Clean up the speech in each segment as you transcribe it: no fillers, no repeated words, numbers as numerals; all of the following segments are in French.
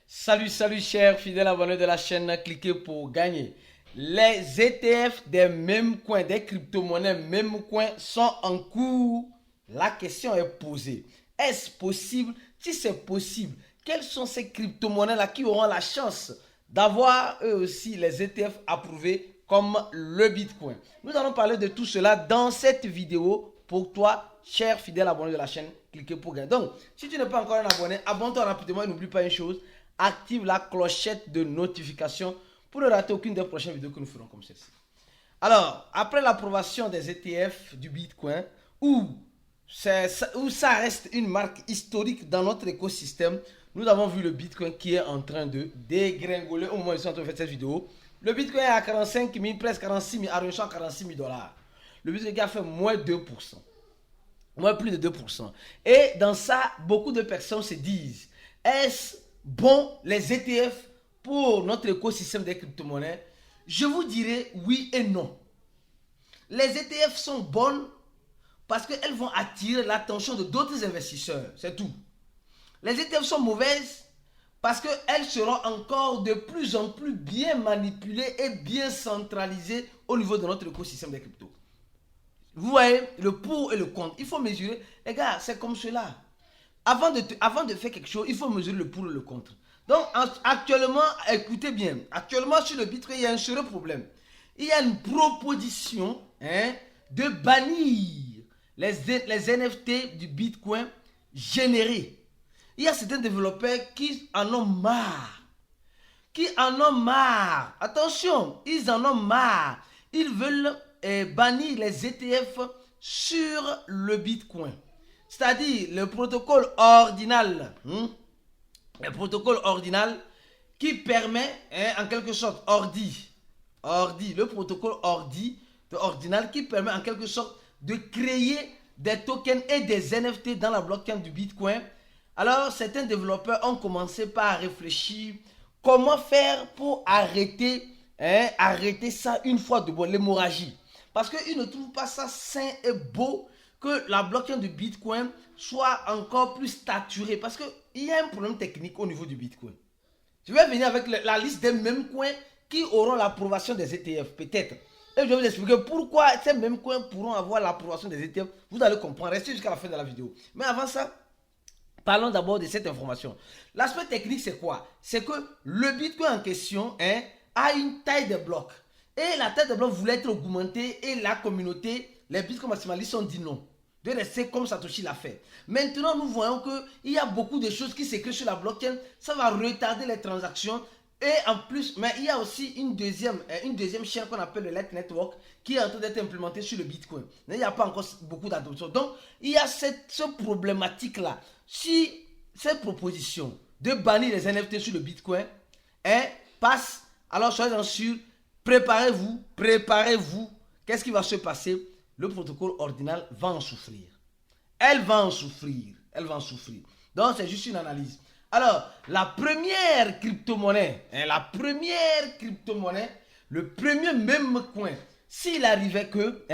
Salut chers fidèles abonnés de la chaîne, cliquez pour gagner. Les ETF des mêmes coins, des crypto-monnaies mêmes coins sont en cours. La question est posée. Est-ce possible? Si c'est possible, quelles sont ces crypto-monnaies-là qui auront la chance d'avoir eux aussi les ETF approuvés comme le Bitcoin? Nous allons parler de tout cela dans cette vidéo pour toi, cher fidèle abonné de la chaîne. Cliquez pour gagner. Donc, si tu n'es pas encore un abonné, abonne-toi rapidement et n'oublie pas une chose. Active la clochette de notification pour ne rater aucune des prochaines vidéos que nous ferons comme celle-ci. Alors, après l'approbation des ETF du Bitcoin, où ça reste une marque historique dans notre écosystème, nous avons vu le Bitcoin qui est en train de dégringoler au moment où je suis en train de faire cette vidéo. Le Bitcoin est à 45 000, presque 46 000, à 46 000 $. Le Bitcoin qui a fait moins 2%. Moins plus de 2%. Et dans ça, beaucoup de personnes se disent, est-ce bon les ETF pour notre écosystème des crypto-monnaies? Je vous dirais oui et non. Les ETF sont bonnes parce qu'elles vont attirer l'attention de d'autres investisseurs, c'est tout. Les ETF sont mauvaises parce qu'elles seront encore de plus en plus bien manipulées et bien centralisées au niveau de notre écosystème des cryptos. Vous voyez le pour et le contre. Il faut mesurer. Les gars, c'est comme cela. Avant de faire quelque chose, il faut mesurer le pour et le contre. Donc, actuellement, écoutez bien. Actuellement, sur le Bitcoin, il y a un seul problème. Il y a une proposition de bannir les NFT du Bitcoin générés. Il y a certains développeurs qui en ont marre. Attention, ils en ont marre. Ils veulent bannir les ETF sur le Bitcoin. C'est-à-dire le protocole ordinal. Le protocole ordinal qui permet, en quelque sorte, le protocole ordinal qui permet en quelque sorte de créer des tokens et des NFT dans la blockchain du Bitcoin. Alors, certains développeurs ont commencé par réfléchir comment faire pour arrêter ça une fois de bon, l'hémorragie. Parce qu'ils ne trouvent pas ça sain et beau que la blockchain du Bitcoin soit encore plus saturée. Parce qu'il y a un problème technique au niveau du Bitcoin. Je vais venir avec la liste des mêmes coins qui auront l'approbation des ETF, peut-être. Et je vais vous expliquer pourquoi ces mêmes coins pourront avoir l'approbation des ETF. Vous allez comprendre. Restez jusqu'à la fin de la vidéo. Mais avant ça, parlons d'abord de cette information. L'aspect technique, c'est quoi? C'est que le Bitcoin en question a une taille de bloc. Et la taille de bloc voulait être augmentée et la communauté, les Bitcoin maximalistes ont dit non. De rester comme Satoshi l'a fait. Maintenant, nous voyons qu'il y a beaucoup de choses qui s'écrivent sur la blockchain. Ça va retarder les transactions. Et en plus, mais il y a aussi une deuxième chaîne qu'on appelle le Light Network qui est en train d'être implémentée sur le Bitcoin. Mais il n'y a pas encore beaucoup d'adoption. Donc, il y a cette problématique-là. Si cette proposition de bannir les NFT sur le Bitcoin passe, alors soyez-en sûrs, préparez-vous. Qu'est-ce qui va se passer? Le protocole ordinal va en souffrir. Elle va en souffrir. Donc, c'est juste une analyse. Alors, la première crypto-monnaie, le premier même coin, s'il arrivait que,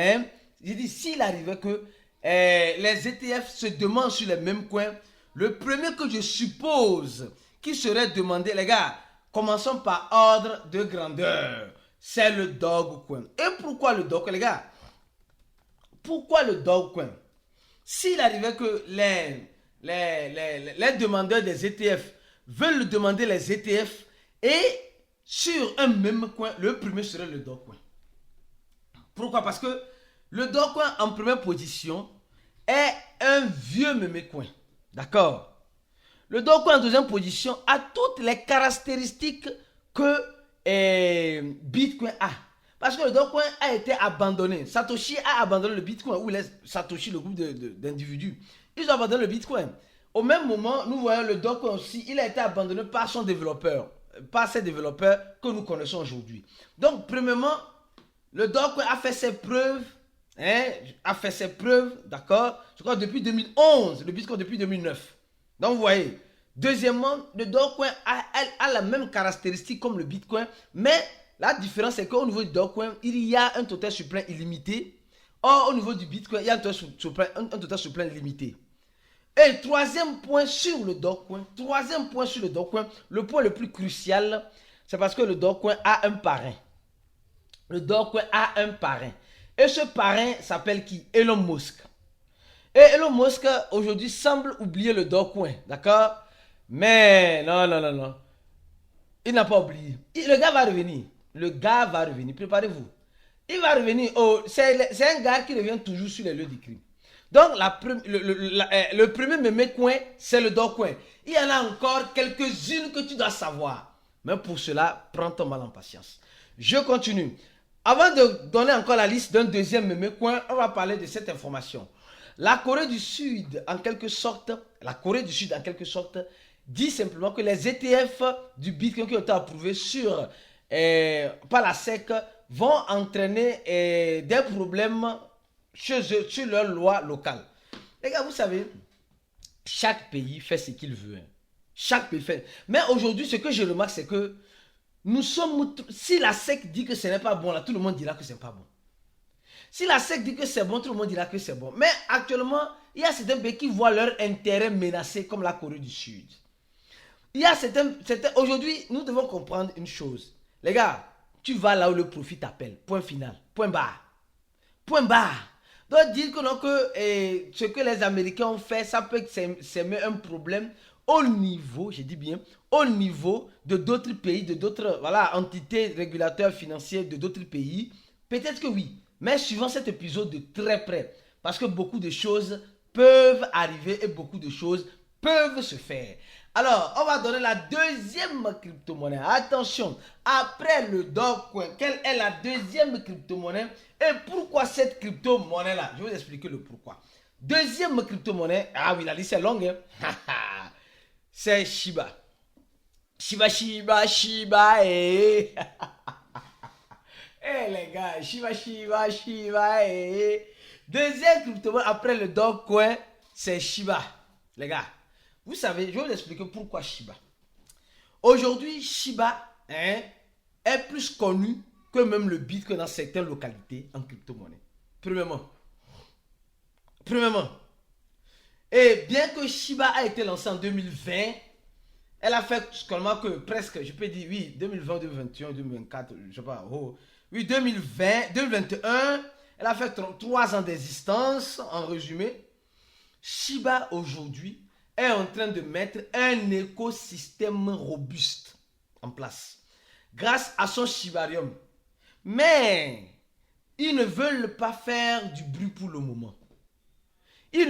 les ETF se demandent sur les mêmes coins, le premier que je suppose qui serait demandé, les gars, commençons par ordre de grandeur, c'est le Dogecoin. Et pourquoi le Dogecoin, les gars? Pourquoi le Dogecoin? S'il arrivait que les demandeurs des ETF veulent demander les ETF et sur un même coin, le premier serait le Dogecoin. Pourquoi? Parce que le Dogecoin en première position est un vieux mémécoin. D'accord? Le Dogecoin en deuxième position a toutes les caractéristiques que Bitcoin a. Parce que le Dogecoin a été abandonné. Satoshi a abandonné le Bitcoin, ou Satoshi, le groupe d'individus. Ils ont abandonné le Bitcoin. Au même moment, nous voyons le Dogecoin aussi, il a été abandonné par son développeur, par ces développeurs que nous connaissons aujourd'hui. Donc, premièrement, le Dogecoin a fait ses preuves, d'accord, je crois depuis 2011, le Bitcoin depuis 2009. Donc, vous voyez. Deuxièmement, le Dogecoin a la même caractéristique comme le Bitcoin, mais la différence c'est qu'au niveau du Dogecoin, il y a un total supplément illimité. Or, au niveau du Bitcoin, il y a un total supplément limité. Et troisième point sur le Dogecoin, le point le plus crucial, c'est parce que le Dogecoin a un parrain. Le Dogecoin a un parrain. Et ce parrain s'appelle qui? Elon Musk. Et Elon Musk, aujourd'hui, semble oublier le Dogecoin, d'accord? Mais non. Il n'a pas oublié. Le gars va revenir. Préparez-vous. Il va revenir. Oh, c'est un gars qui revient toujours sur les lieux du crime. Donc, le premier mémé coin, c'est le Dogecoin. Il y en a encore quelques-unes que tu dois savoir. Mais pour cela, prends ton mal en patience. Je continue. Avant de donner encore la liste d'un deuxième mémé coin, on va parler de cette information. La Corée du Sud, en quelque sorte, dit simplement que les ETF du Bitcoin qui ont été approuvés par la SEC vont entraîner des problèmes chez eux, sur leur loi locale. Les gars, vous savez, chaque pays fait ce qu'il veut. Chaque pays fait. Mais aujourd'hui, ce que je remarque, c'est que si la SEC dit que ce n'est pas bon, là, tout le monde dira que ce n'est pas bon. Si la SEC dit que c'est bon, tout le monde dira que c'est bon. Mais actuellement, il y a certains pays qui voient leur intérêt menacé, comme la Corée du Sud. Aujourd'hui, nous devons comprendre une chose. Les gars, tu vas là où le profit t'appelle. Point final. Point barre. Point barre. Donc dire que, non, ce que les Américains ont fait, ça peut s'aimer un problème au niveau, je dis bien, au niveau de d'autres pays, de d'autres entités régulateurs financiers de d'autres pays. Peut-être que oui. Mais suivant cet épisode de très près, parce que beaucoup de choses peuvent arriver et beaucoup de choses peuvent se faire. Alors, on va donner la deuxième crypto-monnaie. Attention, après le Dogecoin, quelle est la deuxième crypto-monnaie et pourquoi cette crypto-monnaie-là? Je vais vous expliquer le pourquoi. Deuxième crypto-monnaie, ah oui, la liste est longue, hein? C'est Shiba. Shiba, eh. Eh les gars, Shiba, Deuxième crypto-monnaie après le Dogecoin, c'est Shiba. Les gars, vous savez, je vais vous expliquer pourquoi Shiba. Aujourd'hui, Shiba est plus connu que même le Bitcoin dans certaines localités en crypto-monnaie. Premièrement. Et bien que Shiba a été lancé en 2020, elle a fait seulement que presque, je peux dire, oui, 2020, 2021, 2024, je sais pas, oui, 2020, 2021, elle a fait 3 ans d'existence, en résumé. Shiba, aujourd'hui, est en train de mettre un écosystème robuste en place, grâce à son Shibarium. Mais, ils ne veulent pas faire du bruit pour le moment. Et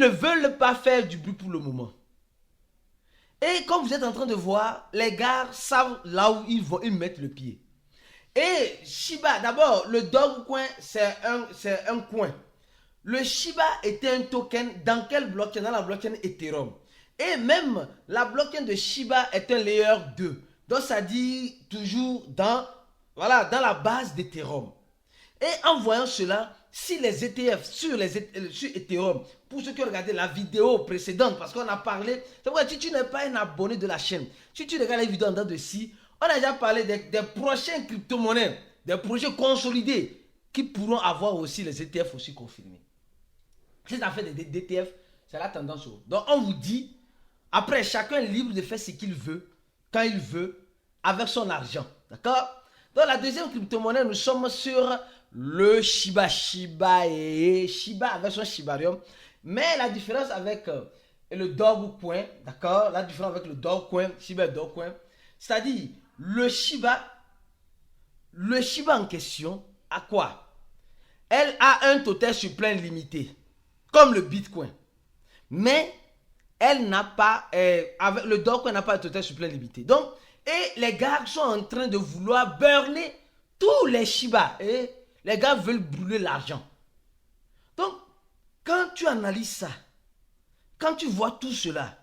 comme vous êtes en train de voir, les gars savent là où ils mettent le pied. Et Shiba, d'abord, le Dogecoin, c'est un coin. Le Shiba était un token dans quelle blockchain? Dans la blockchain Ethereum. Et même la blockchain de Shiba est un layer 2. Donc ça dit toujours dans la base d'Ethereum. Et en voyant cela, si les ETF sur Ethereum, pour ceux qui ont regardé la vidéo précédente, parce qu'on a parlé, c'est vrai, si tu n'es pas un abonné de la chaîne, si tu regardes les vidéos en dents de scie, on a déjà parlé des prochaines crypto-monnaies, des projets consolidés qui pourront avoir aussi les ETF aussi confirmés. Si ça fait des ETF, c'est la tendance. Donc on vous dit, après chacun est libre de faire ce qu'il veut, quand il veut, avec son argent. D'accord? Dans la deuxième crypto-monnaie, nous sommes sur le Shiba avec son Shibarium. Mais la différence avec le Dogecoin, d'accord? La différence avec le Dogecoin, Shiba et Dogecoin, c'est-à-dire le Shiba en question, a quoi? Elle a un total supply limité, comme le Bitcoin. Mais elle n'a pas, avec le Dogecoin n'a pas de total supply limité. Donc, et les gars sont en train de vouloir burner tous les Shiba. Et les gars veulent brûler l'argent. Donc, quand tu analyses ça, quand tu vois tout cela,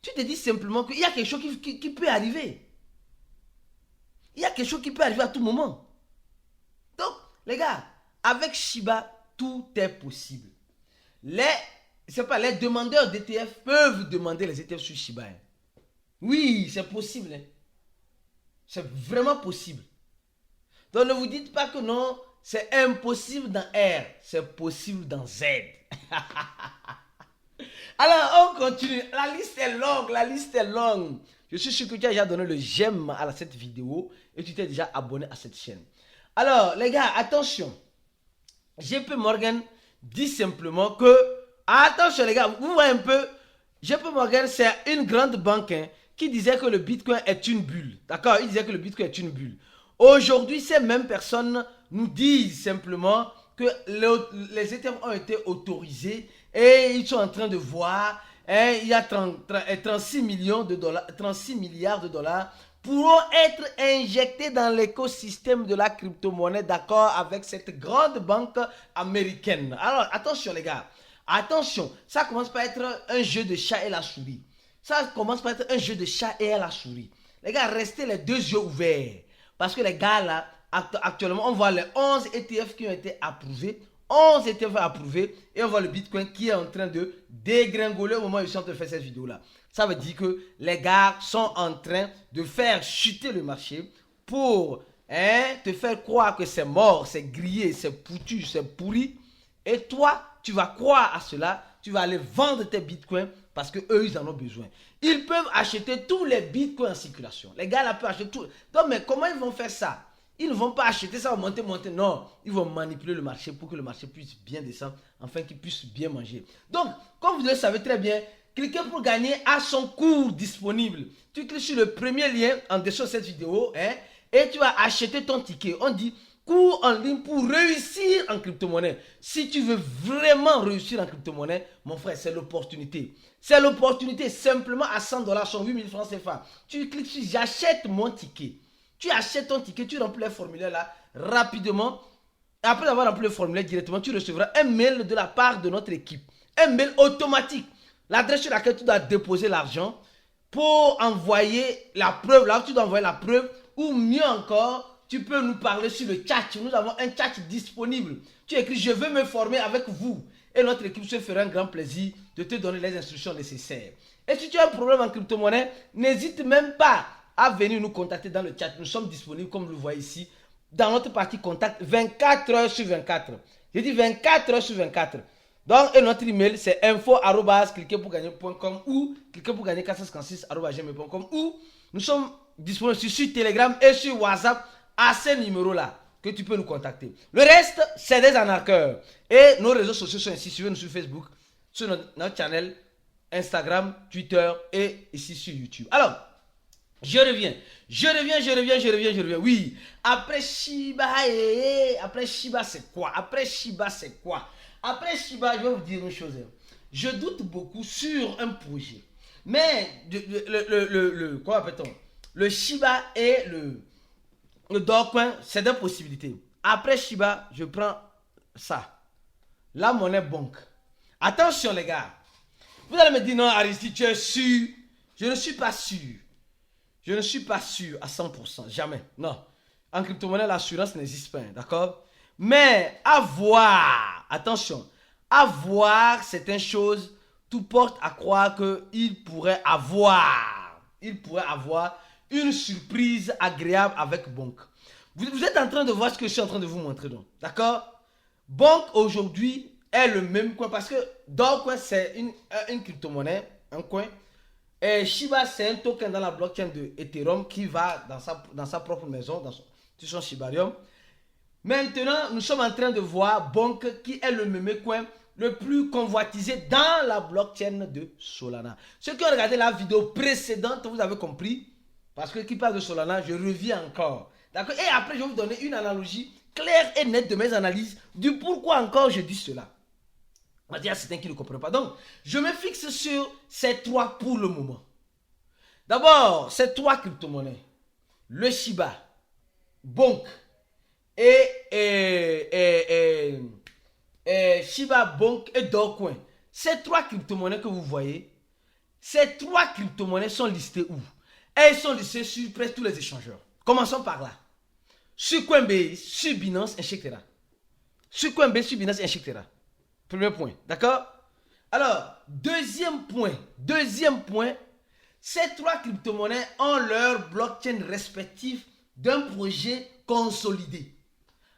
tu te dis simplement qu'il y a quelque chose qui peut arriver. Il y a quelque chose qui peut arriver à tout moment. Donc, les gars, avec Shiba, tout est possible. Les demandeurs d'ETF peuvent demander les ETF sur Shiba. Oui, c'est possible. C'est vraiment possible. Donc ne vous dites pas que non, c'est impossible dans R, c'est possible dans Z. Alors, on continue. La liste est longue, la liste est longue. Je suis sûr que tu as déjà donné le j'aime à cette vidéo et tu t'es déjà abonné à cette chaîne. Alors, les gars, attention. JP Morgan dit simplement que... Attention, les gars, vous voyez un peu... JP Morgan, c'est une grande banque qui disait que le Bitcoin est une bulle. D'accord? Il disait que le Bitcoin est une bulle. Aujourd'hui, ces mêmes personnes nous disent simplement que les ETF ont été autorisés et ils sont en train de voir, il y a 36 millions de dollars, 36 milliards de dollars pourront être injectés dans l'écosystème de la crypto-monnaie, d'accord, avec cette grande banque américaine. Alors, attention les gars, attention, ça commence par être un jeu de chat et la souris. Ça commence par être un jeu de chat et la souris. Les gars, restez les deux yeux ouverts. Parce que les gars là, actuellement, on voit les 11 ETF qui ont été approuvés. 11 ETF approuvés. Et on voit le Bitcoin qui est en train de dégringoler au moment où je suis en train de faire cette vidéo là. Ça veut dire que les gars sont en train de faire chuter le marché pour te faire croire que c'est mort, c'est grillé, c'est foutu, c'est pourri. Et toi, tu vas croire à cela. Tu vas aller vendre tes bitcoins parce qu'eux, ils en ont besoin. Ils peuvent acheter tous les bitcoins en circulation. Les gars là peuvent acheter tout. Donc, mais comment ils vont faire ça? Ils ne vont pas acheter ça, monter. Non, ils vont manipuler le marché pour que le marché puisse bien descendre, afin qu'ils puissent bien manger. Donc, comme vous le savez très bien, cliquez pour gagner à son cours disponible. Tu cliques sur le premier lien en dessous de cette vidéo et tu vas acheter ton ticket. On dit cours en ligne pour réussir en crypto-monnaie. Si tu veux vraiment réussir en crypto-monnaie, mon frère, c'est l'opportunité. C'est l'opportunité simplement à 100 $, sur 8000 francs CFA. Tu cliques sur j'achète mon ticket. Tu achètes ton ticket, tu remplis le formulaire là rapidement. Après avoir rempli le formulaire directement, tu recevras un mail de la part de notre équipe. Un mail automatique. L'adresse sur laquelle tu dois déposer l'argent pour envoyer la preuve. Là où tu dois envoyer la preuve. Ou mieux encore, tu peux nous parler sur le chat. Nous avons un chat disponible. Tu écris je veux me former avec vous. Et notre équipe se fera un grand plaisir de te donner les instructions nécessaires. Et si tu as un problème en crypto-monnaie, n'hésite même pas à venir nous contacter dans le chat. Nous sommes disponibles, comme vous le voyez ici, dans notre partie contact 24 heures sur 24. J'ai dit 24 heures sur 24. Donc, et notre email, c'est info@cliquerpourgagner.com ou cliquerpourgagner456@gmail.com ou nous sommes disponibles sur Telegram et sur WhatsApp à ces numéros-là que tu peux nous contacter. Le reste, c'est des arnaqueurs. Et nos réseaux sociaux sont ici. Suivez-nous sur Facebook, sur notre channel Instagram, Twitter et ici sur YouTube. Alors, je reviens. Oui, après Shiba, c'est quoi? Après Shiba, je vais vous dire une chose. Je doute beaucoup sur un projet. Mais, quoi appelle-t-on? Le Shiba et le Dogecoin, c'est des possibilités. Après Shiba, je prends ça. La monnaie banque. Attention les gars. Vous allez me dire, non Aristide, tu es sûr? Je ne suis pas sûr. Je ne suis pas sûr à 100%. Jamais. Non. En crypto-monnaie, l'assurance n'existe pas. D'accord? Mais à voir. Attention. À voir certaines choses. Tout porte à croire qu'il pourrait avoir. Une surprise agréable avec Bonk. Vous êtes en train de voir ce que je suis en train de vous montrer. D'accord? Bonk aujourd'hui est le même coin. Parce que Dogecoin, c'est une crypto-monnaie. Un coin. Et Shiba, c'est un token dans la blockchain de Ethereum qui va dans sa propre maison, sur son Shibarium. Maintenant, nous sommes en train de voir Bonk qui est le meme coin le plus convoitisé dans la blockchain de Solana. Ceux qui ont regardé la vidéo précédente, vous avez compris. Parce que qui parle de Solana, je reviens encore. D'accord? Et après, je vais vous donner une analogie claire et nette de mes analyses du pourquoi encore je dis cela. Il y a certains qui ne comprennent pas. Donc, je me fixe sur ces trois pour le moment. D'abord, ces trois crypto-monnaies. Le Shiba, Bonk et Shiba, Bonk et Dogecoin. Ces trois crypto-monnaies que vous voyez, ces trois crypto-monnaies sont listées où? Elles sont listées sur presque tous les échangeurs. Commençons par là. Sur Coinbase, sur Binance, etc. Sur Coinbase, sur Binance, etc. Premier point, d'accord? Alors, deuxième point, ces trois crypto-monnaies ont leur blockchain respectif d'un projet consolidé.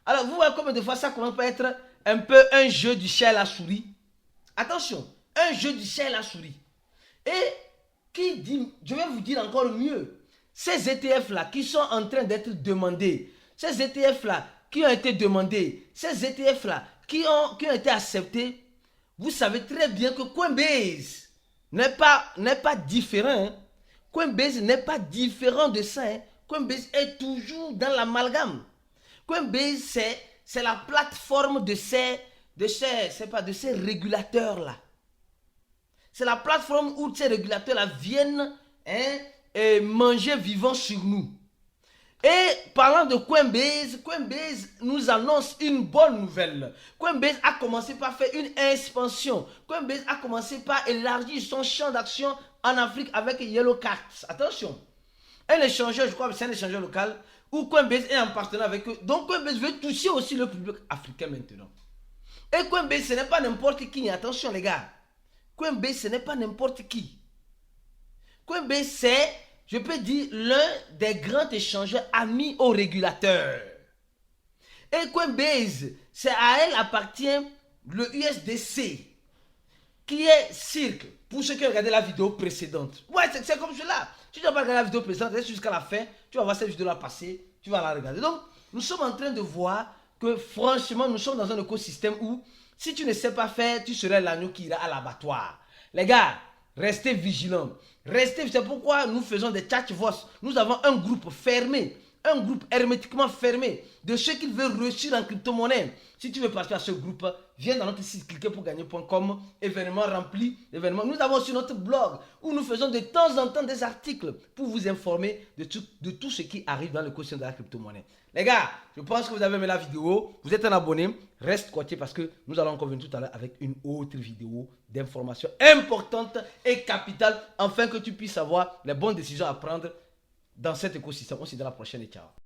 Alors, vous voyez combien de fois ça commence par être un peu un jeu du chat à la souris? Attention, Un jeu du chat et la souris. Et qui dit, je vais vous dire encore mieux, ces ETF-là qui sont en train d'être demandés, ces ETF-là qui ont été demandés, ces ETF-là qui ont été acceptés, vous savez très bien que Coinbase n'est pas différent. Hein. Coinbase n'est pas différent de ça. Hein. Coinbase est toujours dans l'amalgame. Coinbase, c'est la plateforme de ces régulateurs-là. C'est la plateforme où ces régulateurs-là viennent manger vivant sur nous. Et parlant de Coinbase, Coinbase nous annonce une bonne nouvelle. Coinbase a commencé par faire une expansion. Coinbase a commencé par élargir son champ d'action en Afrique avec Yellow Cards. Attention, un échangeur, je crois que c'est un échangeur local, où Coinbase est en partenariat avec eux. Donc Coinbase veut toucher aussi le public africain maintenant. Et Coinbase, ce n'est pas n'importe qui. Attention les gars. Coinbase, ce n'est pas n'importe qui. Coinbase, c'est, je peux dire, l'un des grands échangeurs amis aux régulateurs. Et Coinbase, c'est à elle appartient le USDC, qui est Circle. Pour ceux qui ont regardé la vidéo précédente. Ouais, c'est comme cela. Si tu n'as pas regardé la vidéo précédente, reste jusqu'à la fin. Tu vas voir cette vidéo-là passer. Tu vas la regarder. Donc, nous sommes en train de voir que franchement, nous sommes dans un écosystème où, si tu ne sais pas faire, tu serais l'agneau qui ira à l'abattoir. Les gars, restez vigilants. C'est pourquoi nous faisons des chat-voice. Nous avons un groupe fermé, un groupe hermétiquement fermé de ceux qui veulent réussir en crypto-monnaie. Si tu veux participer à ce groupe, viens dans notre site cliquerpourgagner.com, événements remplis d'événements. Nous avons aussi notre blog où nous faisons de temps en temps des articles pour vous informer de tout ce qui arrive dans l'écosystème de la crypto-monnaie. Les gars, je pense que vous avez aimé la vidéo. Vous êtes un abonné. Reste coaché parce que nous allons encore venir tout à l'heure avec une autre vidéo d'informations importantes et capitales afin que tu puisses avoir les bonnes décisions à prendre dans cet écosystème. On se dit à la prochaine et ciao.